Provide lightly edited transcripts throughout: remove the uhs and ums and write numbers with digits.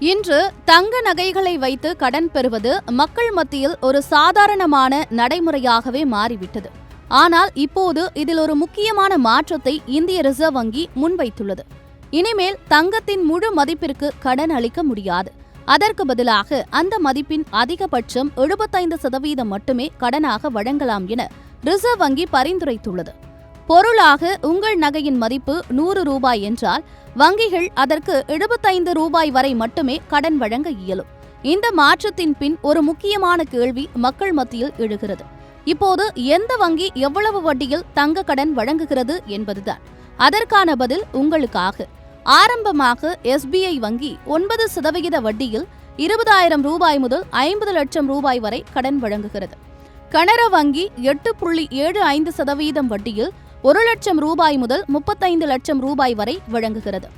இன்று தங்க நகைகளை வைத்து கடன் பெறுவது மக்கள் மத்தியில் ஒரு சாதாரணமான நடைமுறையாகவே மாறிவிட்டது. ஆனால் இப்போது இதில் ஒரு முக்கியமான மாற்றத்தை இந்திய ரிசர்வ் வங்கி முன்வைத்துள்ளது. இனிமேல் தங்கத்தின் முழு மதிப்பிற்கு கடன் அளிக்க முடியாது. அதற்கு பதிலாக அந்த மதிப்பின் அதிகபட்சம் 75% மட்டுமே கடனாக வழங்கலாம் என ரிசர்வ் வங்கி பரிந்துரைத்துள்ளது. பொருளாக உங்கள் நகையின் மதிப்பு 100 ரூபாய் என்றால் வங்கிகள் அதற்கு 75 ரூபாய் வரை மட்டுமே கடன் வழங்க இயலும். இந்த மாற்றத்தின் பின் ஒரு முக்கியமான கேள்வி மக்கள் மத்தியில் எழுகிறது. இப்போது எந்த வங்கி எவ்வளவு வட்டியில் தங்க கடன் வழங்குகிறது என்பதுதான். அதற்கான பதில் உங்களுக்காக. ஆரம்பமாக SBI வங்கி 9% வட்டியில் 20,000 ரூபாய் முதல் 50 லட்சம் ரூபாய் வரை கடன் வழங்குகிறது. கனரா வங்கி 8.75% வட்டியில் 1 லட்சம் ரூபாய் முதல் 35 லட்சம் ரூபாய் வரை வழங்குகிறது.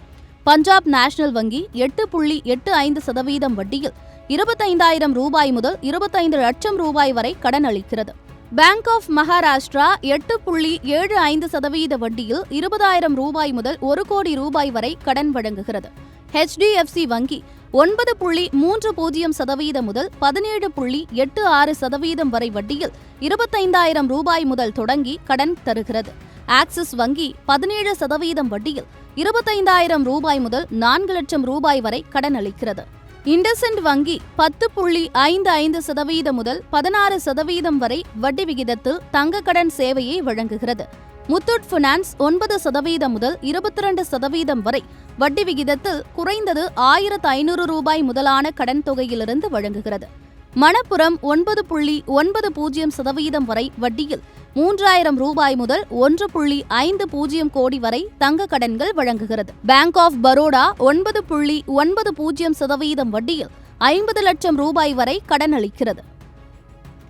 பஞ்சாப் நேஷனல் வங்கி 8.85% வட்டியில் 25,000 ரூபாய் முதல் 25 லட்சம் ரூபாய் வரை கடன் அளிக்கிறது. பேங்க் ஆஃப் மகாராஷ்டிரா 8.75% வட்டியில் 20,000 ரூபாய் முதல் 1 கோடி ரூபாய் வரை கடன் வழங்குகிறது. HDFC வங்கி 9.30% முதல் 17.86% வரை வட்டியில் 25,000 ரூபாய் முதல் தொடங்கி கடன் தருகிறது. ஆக்சிஸ் வங்கி 17% வட்டியில் 25,000 ரூபாய் முதல் 4 லட்சம் ரூபாய் வரை கடன் அளிக்கிறது. இண்டஸ்இண்ட் வங்கி 10.55% முதல் 16% வரை வட்டி விகிதத்தில் தங்க கடன் சேவையை வழங்குகிறது. முத்தூட் பினான்ஸ் 9% முதல் 22% வரை வட்டி விகிதத்தில் குறைந்தது 1,500 ரூபாய் முதலான கடன் தொகையிலிருந்து வழங்குகிறது. மணப்புரம் 9.90% வரை வட்டியில் 3,000 ரூபாய் முதல் 1.50 கோடி வரை தங்க கடன்கள் வழங்குகிறது. பேங்க் ஆஃப் பரோடா 9.90% வட்டியில் 50 லட்சம் ரூபாய் வரை கடன் அளிக்கிறது.